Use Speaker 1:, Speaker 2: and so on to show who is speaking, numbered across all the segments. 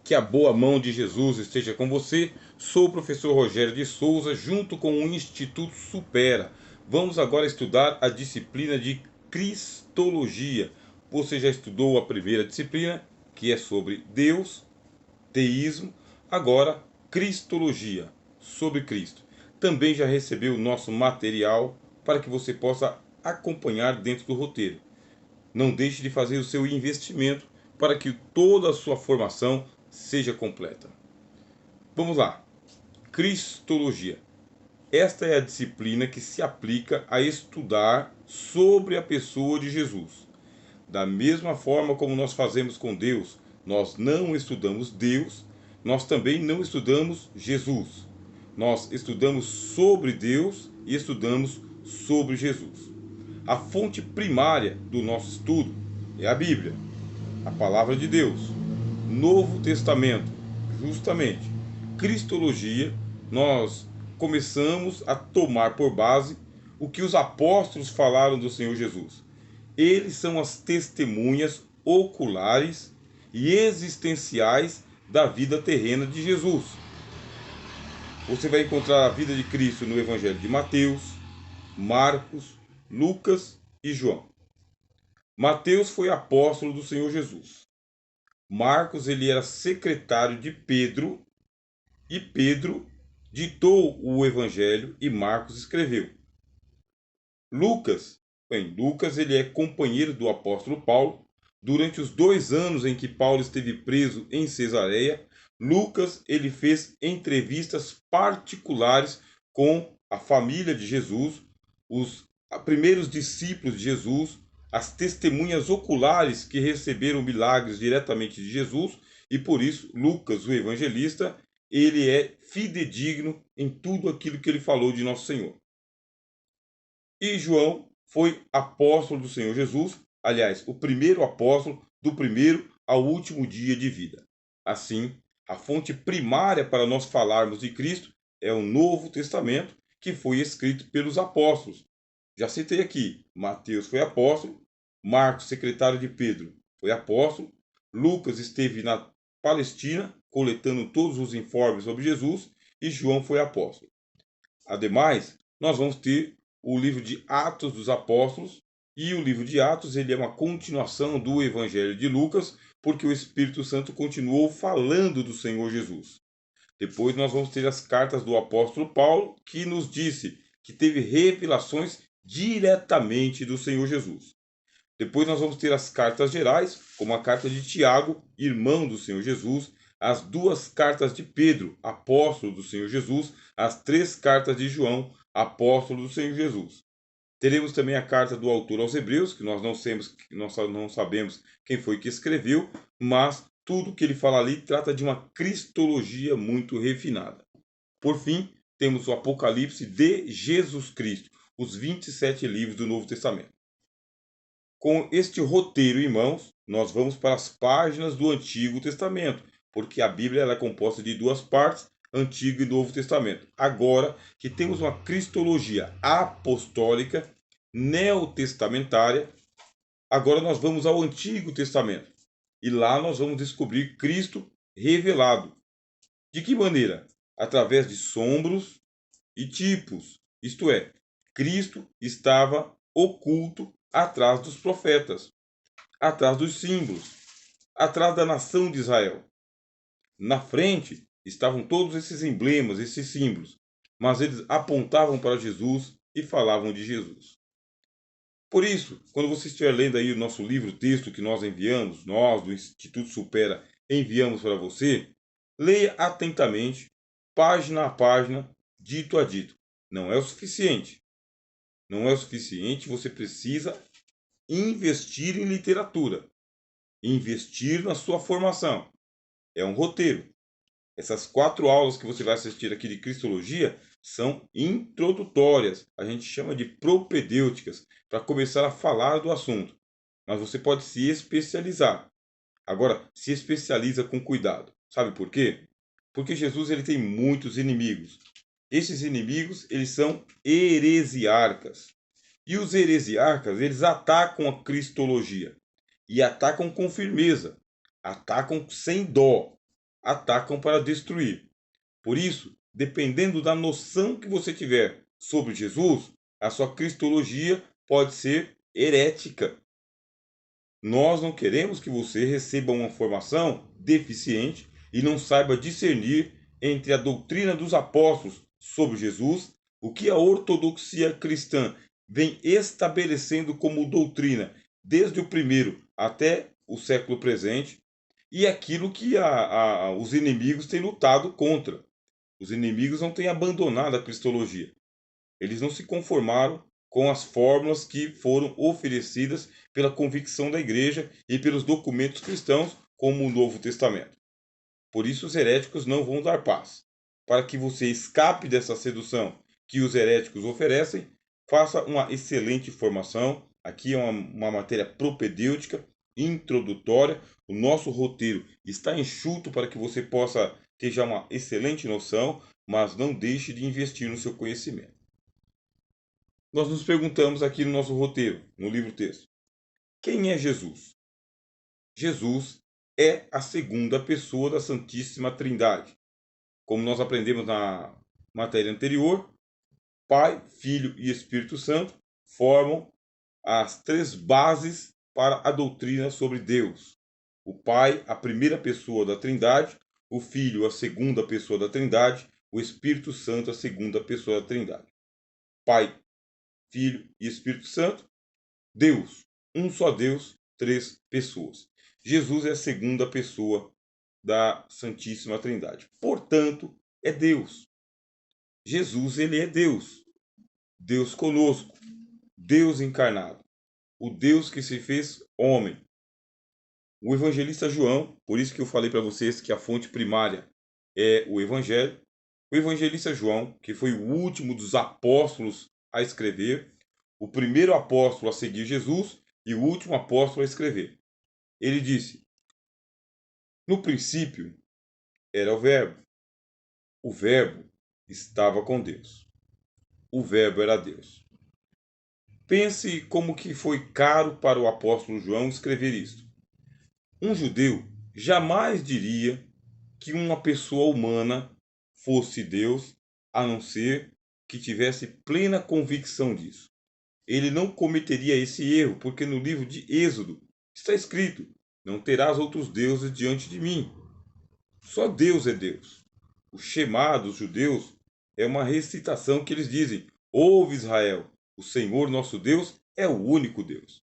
Speaker 1: Que a boa mão de Jesus esteja com você. Sou o professor Rogério de Souza, junto com o Instituto Supera. Vamos agora estudar a disciplina de Cristologia. Você já estudou a primeira disciplina, que é sobre Deus, teísmo. Agora, Cristologia, sobre Cristo. Também já recebeu o nosso material para que você possa acompanhar dentro do roteiro. Não deixe de fazer o seu investimento para que toda a sua formação seja completa. Vamos lá. Cristologia. Esta é a disciplina que se aplica a estudar sobre a pessoa de Jesus. Da mesma forma como nós fazemos com Deus, nós não estudamos Deus, nós também não estudamos Jesus. Nós estudamos sobre Deus e estudamos sobre Jesus. A fonte primária do nosso estudo é a Bíblia, a palavra de Deus. Novo Testamento, justamente. Cristologia, nós começamos a tomar por base o que os apóstolos falaram do Senhor Jesus. Eles são as testemunhas oculares e existenciais da vida terrena de Jesus. Você vai encontrar a vida de Cristo no Evangelho de Mateus, Marcos, Lucas e João. Mateus foi apóstolo do Senhor Jesus. Marcos ele era secretário de Pedro e Pedro ditou o Evangelho e Marcos escreveu. Lucas ele é companheiro do apóstolo Paulo. Durante os 2 anos em que Paulo esteve preso em Cesareia, Lucas ele fez entrevistas particulares com a família de Jesus, os primeiros discípulos de Jesus, as testemunhas oculares que receberam milagres diretamente de Jesus, e por isso Lucas, o evangelista, ele é fidedigno em tudo aquilo que ele falou de nosso Senhor. E João foi apóstolo do Senhor Jesus, aliás, o primeiro apóstolo do primeiro ao último dia de vida. Assim, a fonte primária para nós falarmos de Cristo é o Novo Testamento, que foi escrito pelos apóstolos. Já citei aqui, Mateus foi apóstolo, Marcos, secretário de Pedro, foi apóstolo, Lucas esteve na Palestina, coletando todos os informes sobre Jesus, e João foi apóstolo. Ademais, nós vamos ter o livro de Atos dos Apóstolos, e o livro de Atos ele é uma continuação do Evangelho de Lucas, porque o Espírito Santo continuou falando do Senhor Jesus. Depois nós vamos ter as cartas do apóstolo Paulo, que nos disse que teve revelações diretamente do Senhor Jesus. Depois nós vamos ter as cartas gerais, como a carta de Tiago, irmão do Senhor Jesus, as 2 cartas de Pedro, apóstolo do Senhor Jesus, as 3 cartas de João, apóstolo do Senhor Jesus. Teremos também a carta do autor aos Hebreus, que nós não sabemos quem foi que escreveu, mas tudo que ele fala ali trata de uma cristologia muito refinada. Por fim, temos o Apocalipse de Jesus Cristo, os 27 livros do Novo Testamento. Com este roteiro em mãos, nós vamos para as páginas do Antigo Testamento, porque a Bíblia ela é composta de 2 partes, Antigo e Novo Testamento. Agora que temos uma cristologia apostólica, neotestamentária, agora nós vamos ao Antigo Testamento. E lá nós vamos descobrir Cristo revelado. De que maneira? Através de sombros e tipos. Isto é, Cristo estava oculto atrás dos profetas, atrás dos símbolos, atrás da nação de Israel. Na frente estavam todos esses emblemas, esses símbolos, mas eles apontavam para Jesus e falavam de Jesus. Por isso, quando você estiver lendo aí o nosso livro-texto que nós enviamos, nós do Instituto Supera enviamos para você, leia atentamente, página a página, dito a dito. Não é o suficiente. Não é o suficiente, você precisa investir em literatura, investir na sua formação. É um roteiro. Essas 4 aulas que você vai assistir aqui de Cristologia são introdutórias. A gente chama de propedêuticas, para começar a falar do assunto. Mas você pode se especializar. Agora, se especializa com cuidado. Sabe por quê? Porque Jesus ele tem muitos inimigos. Esses inimigos, eles são heresiarcas. E os heresiarcas, eles atacam a cristologia. E atacam com firmeza. Atacam sem dó. atacam para destruir. Por isso, dependendo da noção que você tiver sobre Jesus, a sua cristologia pode ser herética. Nós não queremos que você receba uma formação deficiente e não saiba discernir entre a doutrina dos apóstolos sobre Jesus, o que a ortodoxia cristã vem estabelecendo como doutrina desde o primeiro até o século presente, e aquilo que os inimigos têm lutado contra. Os inimigos não têm abandonado a cristologia. Eles não se conformaram com as fórmulas que foram oferecidas pela convicção da igreja e pelos documentos cristãos, como o Novo Testamento. Por isso, os heréticos não vão dar paz. Para que você escape dessa sedução que os heréticos oferecem, faça uma excelente formação. Aqui é uma matéria propedêutica, introdutória. O nosso roteiro está enxuto para que você possa ter já uma excelente noção, mas não deixe de investir no seu conhecimento. Nós nos perguntamos aqui no nosso roteiro, no livro-texto: quem é Jesus? Jesus é a segunda pessoa da Santíssima Trindade. Como nós aprendemos na matéria anterior, Pai, Filho e Espírito Santo formam as três bases para a doutrina sobre Deus. O Pai, a primeira pessoa da Trindade; o Filho, a segunda pessoa da Trindade; o Espírito Santo, a segunda pessoa da Trindade. Pai, Filho e Espírito Santo, Deus, um só Deus, três pessoas. Jesus é a segunda pessoa da Santíssima Trindade. Portanto, é Deus. Jesus, ele é Deus. Deus conosco. Deus encarnado. O Deus que se fez homem. O evangelista João, por isso que eu falei para vocês que a fonte primária é o Evangelho. O evangelista João, que foi o último dos apóstolos a escrever, o primeiro apóstolo a seguir Jesus e o último apóstolo a escrever. Ele disse: no princípio era o Verbo estava com Deus, o Verbo era Deus. Pense como que foi caro para o apóstolo João escrever isto. Um judeu jamais diria que uma pessoa humana fosse Deus, a não ser que tivesse plena convicção disso. Ele não cometeria esse erro, porque no livro de Êxodo está escrito: não terás outros deuses diante de mim. Só Deus é Deus. O Shema dos judeus é uma recitação que eles dizem: ouve Israel, o Senhor nosso Deus é o único Deus.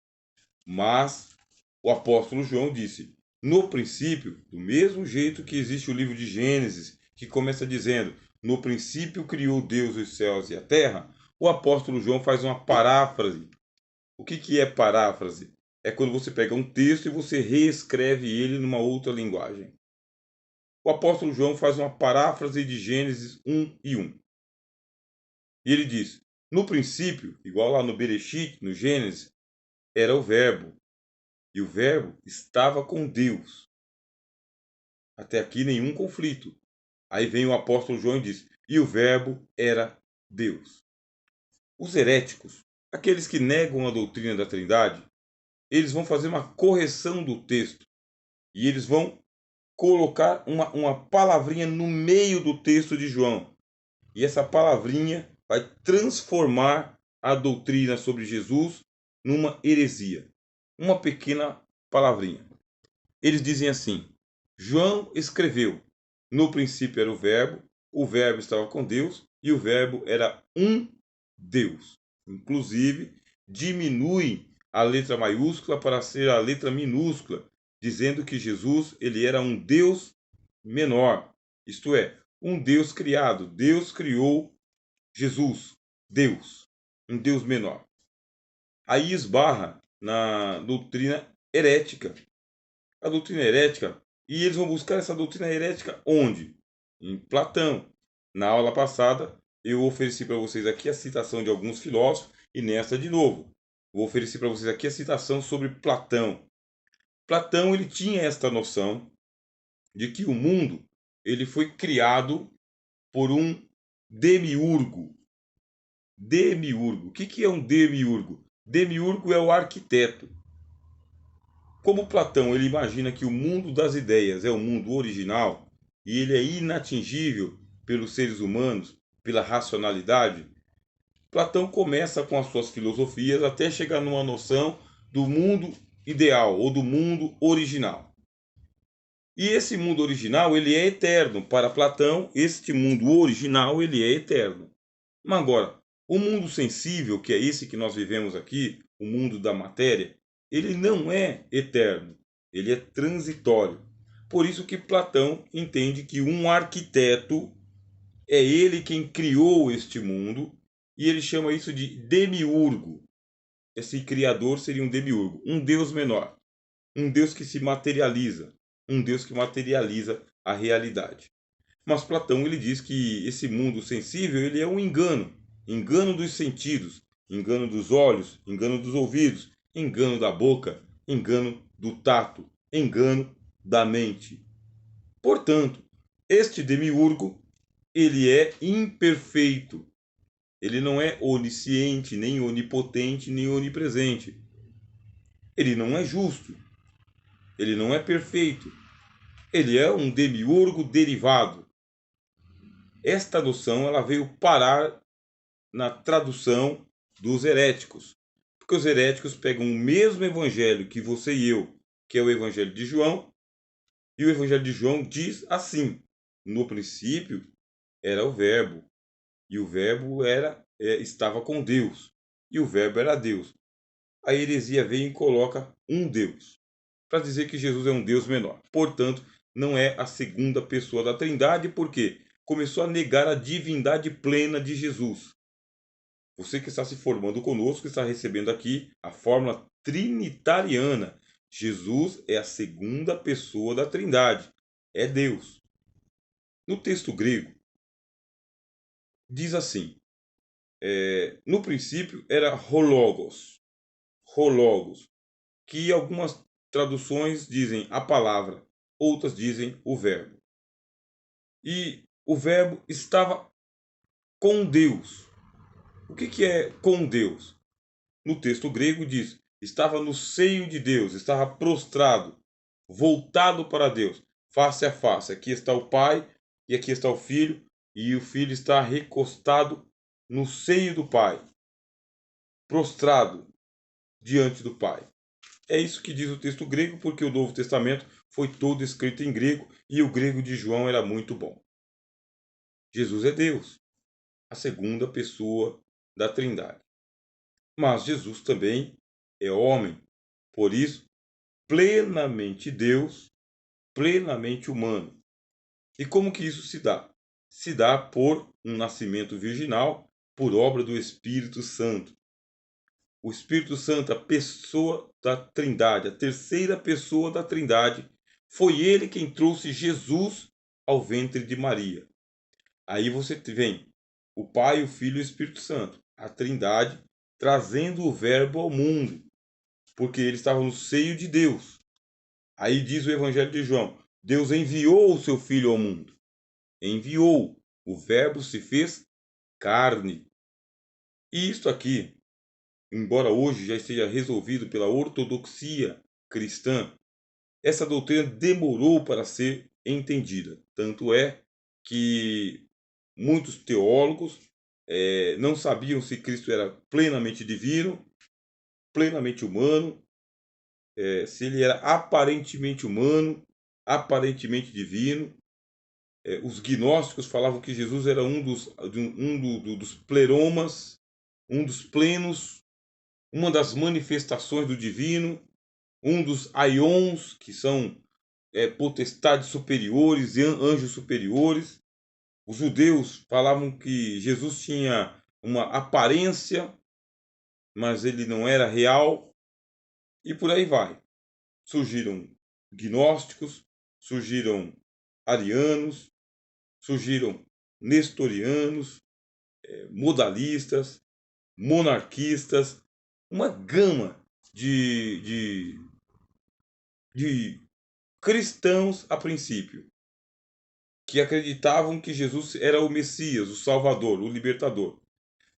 Speaker 1: Mas o apóstolo João disse: no princípio, do mesmo jeito que existe o livro de Gênesis, que começa dizendo: no princípio criou Deus os céus e a terra, o apóstolo João faz uma paráfrase. O que é paráfrase? É quando você pega um texto e você reescreve ele numa outra linguagem. O apóstolo João faz uma paráfrase de Gênesis 1:1. E ele diz: no princípio, igual lá no Bereshit, no Gênesis, era o Verbo. E o Verbo estava com Deus. Até aqui nenhum conflito. Aí vem o apóstolo João e diz: e o Verbo era Deus. Os heréticos, aqueles que negam a doutrina da Trindade, eles vão fazer uma correção do texto. E eles vão colocar uma palavrinha no meio do texto de João. E essa palavrinha vai transformar a doutrina sobre Jesus numa heresia. Uma pequena palavrinha. Eles dizem assim: João escreveu: no princípio era o Verbo estava com Deus e o Verbo era um Deus. Inclusive, diminuem a letra maiúscula para ser a letra minúscula, dizendo que Jesus ele era um Deus menor, isto é, um Deus criado. Deus criou Jesus, Deus, um Deus menor. Aí esbarra na doutrina herética. A doutrina herética, e eles vão buscar essa doutrina herética onde? Em Platão. Na aula passada, eu ofereci para vocês aqui a citação de alguns filósofos, e nesta de novo. Vou oferecer para vocês aqui a citação sobre Platão. Platão ele tinha esta noção de que o mundo ele foi criado por um demiurgo. Demiurgo. O que é um demiurgo? Demiurgo é o arquiteto. Como Platão ele imagina que o mundo das ideias é o mundo original, e ele é inatingível pelos seres humanos, pela racionalidade, Platão começa com as suas filosofias até chegar numa noção do mundo ideal ou do mundo original. E esse mundo original, ele é eterno. Para Platão, este mundo original, ele é eterno. Mas agora, o mundo sensível, que é esse que nós vivemos aqui, o mundo da matéria, ele não é eterno, ele é transitório. Por isso que Platão entende que um arquiteto é ele quem criou este mundo e ele chama isso de demiurgo. Esse criador seria um demiurgo, um deus menor, um deus que se materializa, um deus que materializa a realidade. Mas Platão ele diz que esse mundo sensível ele é um engano, engano dos sentidos, engano dos olhos, engano dos ouvidos, engano da boca, engano do tato, engano da mente. Portanto, este demiurgo ele é imperfeito. Ele não é onisciente, nem onipotente, nem onipresente. Ele não é justo. Ele não é perfeito. Ele é um demiurgo derivado. Esta noção ela veio parar na tradução dos heréticos. Porque os heréticos pegam o mesmo evangelho que você e eu, que é o evangelho de João, e o evangelho de João diz assim: no princípio era o verbo, e o verbo estava com Deus, e o verbo era Deus. A heresia vem e coloca um Deus, para dizer que Jesus é um Deus menor. Portanto, não é a segunda pessoa da Trindade, porque começou a negar a divindade plena de Jesus. Você que está se formando conosco, está recebendo aqui a fórmula trinitariana. Jesus é a segunda pessoa da Trindade, é Deus. No texto grego, diz assim: no princípio era hologos, que algumas traduções dizem a palavra, outras dizem o verbo. E o verbo estava com Deus. O que é com Deus? No texto grego diz, estava no seio de Deus, estava prostrado, voltado para Deus, face a face. Aqui está o Pai e aqui está o Filho, e o Filho está recostado no seio do Pai, prostrado diante do Pai. É isso que diz o texto grego, porque o Novo Testamento foi todo escrito em grego e o grego de João era muito bom. Jesus é Deus, a segunda pessoa da Trindade. Mas Jesus também é homem, por isso, plenamente Deus, plenamente humano. E como que isso se dá? Se dá por um nascimento virginal, por obra do Espírito Santo. O Espírito Santo, a pessoa da Trindade, a terceira pessoa da Trindade, foi ele quem trouxe Jesus ao ventre de Maria. Aí você vem o Pai, o Filho e o Espírito Santo, a Trindade trazendo o Verbo ao mundo, porque ele estava no seio de Deus. Aí diz o Evangelho de João: Deus enviou o seu Filho ao mundo. Enviou. O Verbo se fez carne. E isto aqui, embora hoje já esteja resolvido pela ortodoxia cristã, essa doutrina demorou para ser entendida. Tanto é que muitos teólogos não sabiam se Cristo era plenamente divino, plenamente humano, se ele era aparentemente humano, aparentemente divino. Os gnósticos falavam que Jesus era dos pleromas, um dos plenos, uma das manifestações do divino, um dos aions, que são potestades superiores e anjos superiores. Os judeus falavam que Jesus tinha uma aparência, mas ele não era real, e por aí vai. Surgiram gnósticos, surgiram arianos, surgiram nestorianos, modalistas, monarquistas, uma gama de cristãos a princípio, que acreditavam que Jesus era o Messias, o Salvador, o Libertador.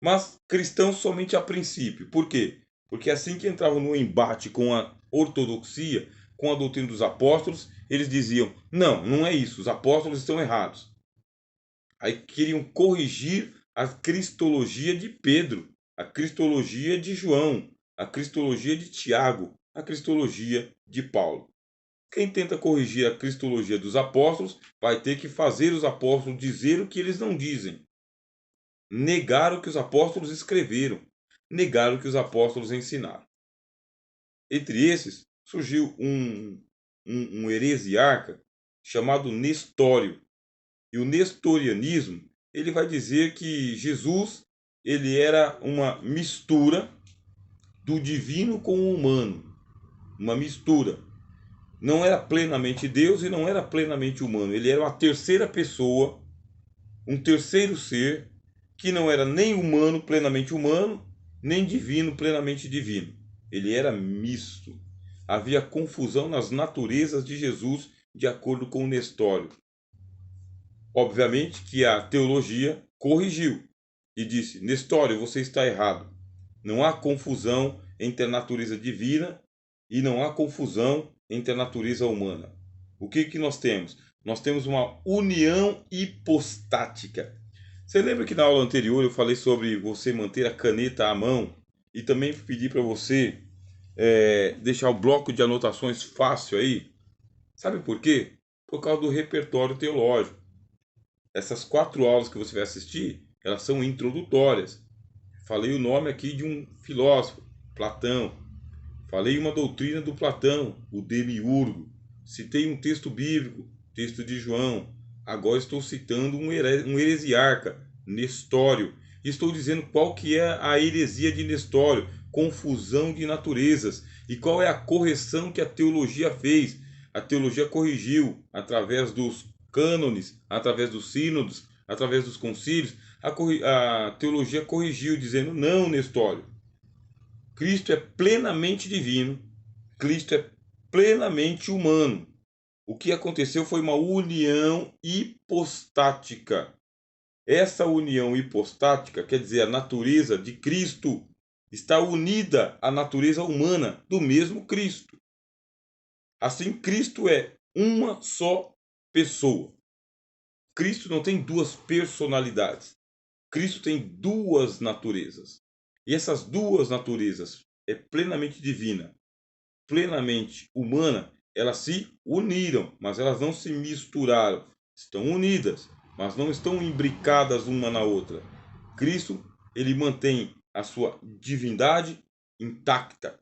Speaker 1: Mas cristãos somente a princípio. Por quê? Porque assim que entravam no embate com a ortodoxia, com a doutrina dos apóstolos, eles diziam: não, não é isso, os apóstolos estão errados. Aí queriam corrigir a cristologia de Pedro, a cristologia de João, a cristologia de Tiago, a cristologia de Paulo. Quem tenta corrigir a cristologia dos apóstolos vai ter que fazer os apóstolos dizer o que eles não dizem. Negar o que os apóstolos escreveram. Negar o que os apóstolos ensinaram. Entre esses, surgiu um heresiarca chamado Nestório. E o nestorianismo, ele vai dizer que Jesus ele era uma mistura do divino com o humano. Uma mistura. Não era plenamente Deus e não era plenamente humano. Ele era uma terceira pessoa, um terceiro ser, que não era nem plenamente humano, nem divino, plenamente divino. Ele era misto. Havia confusão nas naturezas de Jesus, de acordo com o Nestório. Obviamente que a teologia corrigiu e disse: Nestório, você está errado. Não há confusão entre a natureza divina e não há confusão entre a natureza humana. O que nós temos? Nós temos uma união hipostática. Você lembra que na aula anterior eu falei sobre você manter a caneta à mão e também pedi para você deixar o bloco de anotações fácil aí? Sabe por quê? Por causa do repertório teológico. Essas 4 aulas que você vai assistir, elas são introdutórias. Falei o nome aqui de um filósofo, Platão. Falei uma doutrina do Platão, o Demiurgo. Citei um texto bíblico, texto de João. Agora estou citando um heresiarca, Nestório. Estou dizendo qual que é a heresia de Nestório, confusão de naturezas. E qual é a correção que a teologia fez. A teologia corrigiu através dos cânones, através dos sínodos, através dos concílios. A teologia corrigiu, dizendo: não, Nestório. Cristo é plenamente divino, Cristo é plenamente humano. O que aconteceu foi uma união hipostática. Essa união hipostática, quer dizer, a natureza de Cristo está unida à natureza humana do mesmo Cristo. Assim, Cristo é uma só pessoa. Cristo não tem duas personalidades. Cristo tem duas naturezas. E essas duas naturezas é plenamente divina, plenamente humana, elas se uniram, mas elas não se misturaram. Estão unidas, mas não estão imbricadas uma na outra. Cristo, ele mantém a sua divindade intacta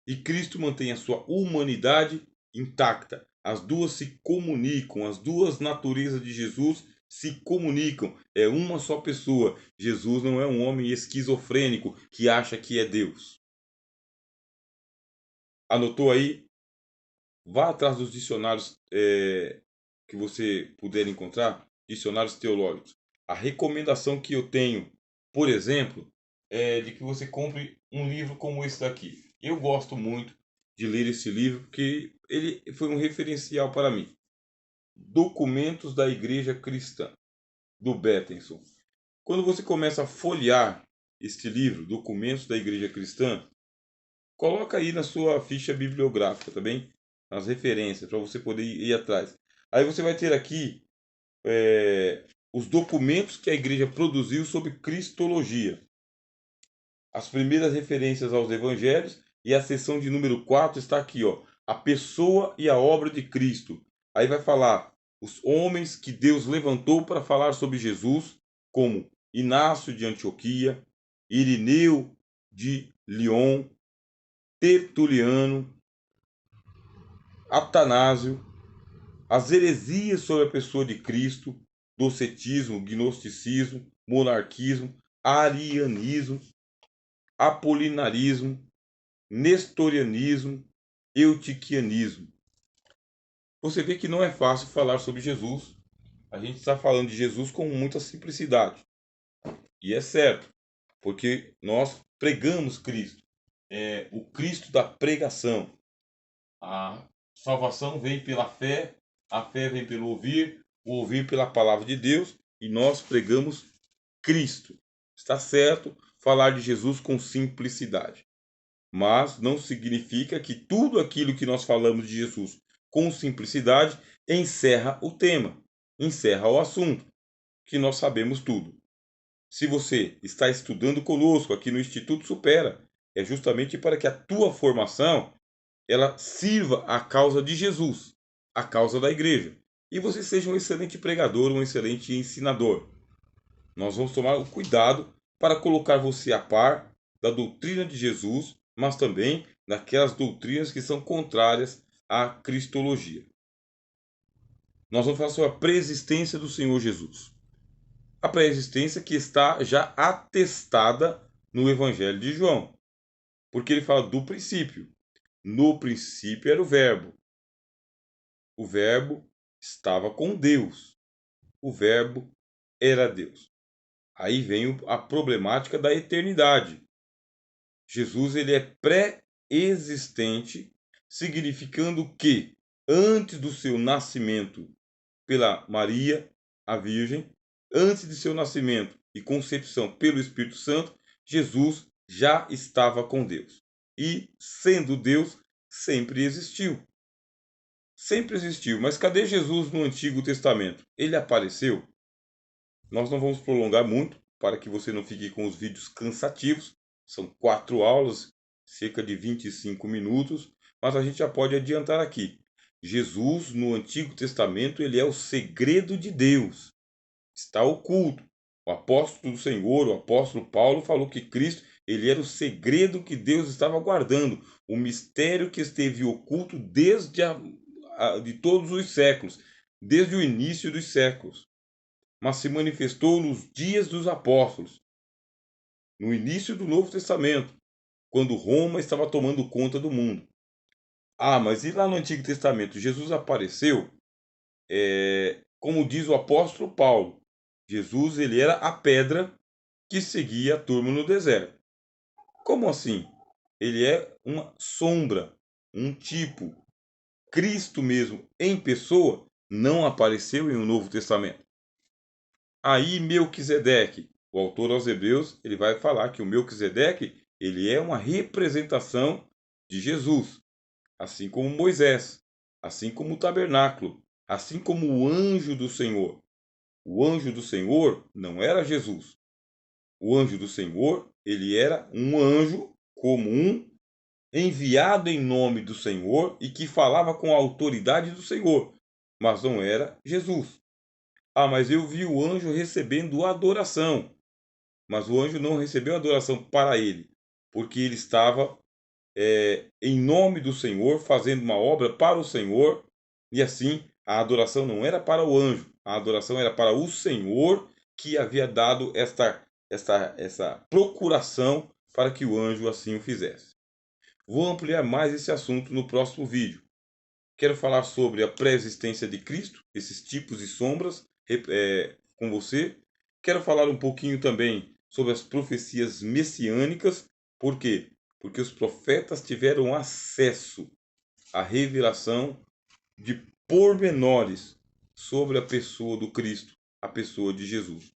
Speaker 1: e Cristo mantém a sua humanidade intacta. As duas se comunicam, as duas naturezas de Jesus se comunicam. É uma só pessoa. Jesus não é um homem esquizofrênico que acha que é Deus. Anotou aí? Vá atrás dos dicionários que você puder encontrar, dicionários teológicos. A recomendação que eu tenho, por exemplo, é de que você compre um livro como esse daqui. Eu gosto muito de ler esse livro porque ele foi um referencial para mim. Documentos da Igreja Cristã, do Bettenson. Quando você começa a folhear este livro, Documentos da Igreja Cristã, coloca aí na sua ficha bibliográfica, tá bem? As referências, para você poder ir atrás. Aí você vai ter aqui os documentos que a igreja produziu sobre cristologia. As primeiras referências aos evangelhos e a seção de número 4 está aqui, ó, a pessoa e a obra de Cristo. Aí vai falar os homens que Deus levantou para falar sobre Jesus, como Inácio de Antioquia, Irineu de Lyon, Tertuliano, Atanásio, as heresias sobre a pessoa de Cristo, docetismo, gnosticismo, monarquismo, arianismo, apolinarismo, nestorianismo, eutiquianismo. Você vê que não é fácil falar sobre Jesus. A gente está falando de Jesus com muita simplicidade. E é certo, porque nós pregamos Cristo. É o Cristo da pregação. A salvação vem pela fé, a fé vem pelo ouvir, o ouvir pela palavra de Deus, e nós pregamos Cristo. Está certo falar de Jesus com simplicidade. mas não significa que tudo aquilo que nós falamos de Jesus com simplicidade encerra o tema, encerra o assunto, que nós sabemos tudo. Se você está estudando conosco aqui no Instituto Supera, é justamente para que a tua formação ela sirva à causa de Jesus, à causa da igreja, e você seja um excelente pregador, um excelente ensinador. Nós vamos tomar o cuidado para colocar você a par da doutrina de Jesus, mas também daquelas doutrinas que são contrárias à cristologia. Nós vamos falar sobre a preexistência do Senhor Jesus. A pré-existência que está já atestada no Evangelho de João. Porque ele fala do princípio. No princípio era o Verbo. O Verbo estava com Deus. O Verbo era Deus. Aí vem a problemática da eternidade. Jesus ele é pré-existente, significando que antes do seu nascimento pela Maria, a Virgem, antes de seu nascimento e concepção pelo Espírito Santo, Jesus já estava com Deus. E, sendo Deus, sempre existiu. Sempre existiu. Mas cadê Jesus no Antigo Testamento? Ele apareceu? Nós não vamos prolongar muito, para que você não fique com os vídeos cansativos. São 4 aulas, cerca de 25 minutos. Mas a gente já pode adiantar aqui. Jesus, no Antigo Testamento, ele é o segredo de Deus. Está oculto. O apóstolo do Senhor, o apóstolo Paulo, falou que Cristo ele era o segredo que Deus estava guardando, o mistério que esteve oculto desde de todos os séculos, desde o início dos séculos, mas se manifestou nos dias dos apóstolos, no início do Novo Testamento, quando Roma estava tomando conta do mundo. Ah, mas e lá no Antigo Testamento? Jesus apareceu, como diz o apóstolo Paulo, Jesus ele era a pedra que seguia a turma no deserto. Como assim? Ele é uma sombra, um tipo. Cristo mesmo, em pessoa, não apareceu em um Novo Testamento. Aí Melquisedeque, o autor aos Hebreus, ele vai falar que o Melquisedeque, ele é uma representação de Jesus, assim como Moisés, assim como o tabernáculo, assim como o anjo do Senhor. O anjo do Senhor não era Jesus. O anjo do Senhor, ele era um anjo comum, enviado em nome do Senhor e que falava com a autoridade do Senhor, mas não era Jesus. Ah, mas eu vi o anjo recebendo adoração, mas o anjo não recebeu adoração para ele, porque ele estava em nome do Senhor, fazendo uma obra para o Senhor, e assim a adoração não era para o anjo, a adoração era para o Senhor que havia dado essa procuração para que o anjo assim o fizesse. Vou ampliar mais esse assunto no próximo vídeo. Quero falar sobre a pré-existência de Cristo, esses tipos e sombras, com você. Quero falar um pouquinho também sobre as profecias messiânicas. Por quê? Porque os profetas tiveram acesso à revelação de pormenores sobre a pessoa do Cristo, a pessoa de Jesus.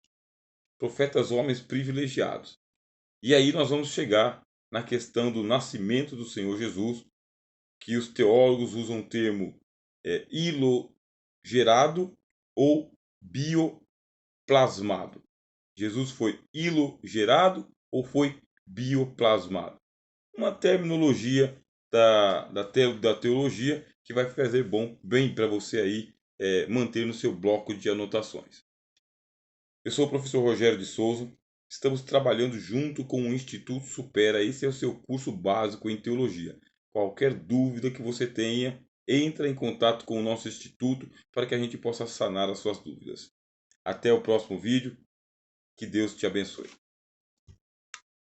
Speaker 1: Profetas homens privilegiados. E aí nós vamos chegar na questão do nascimento do Senhor Jesus, que os teólogos usam o termo ilogerado ou bioplasmado. Jesus foi ilogerado ou foi bioplasmado? Uma terminologia da teologia que vai fazer bem para você aí manter no seu bloco de anotações. Eu sou o professor Rogério de Souza. Estamos trabalhando junto com o Instituto Supera. Esse é o seu curso básico em teologia. Qualquer dúvida que você tenha, entre em contato com o nosso instituto para que a gente possa sanar as suas dúvidas. Até o próximo vídeo. Que Deus te abençoe.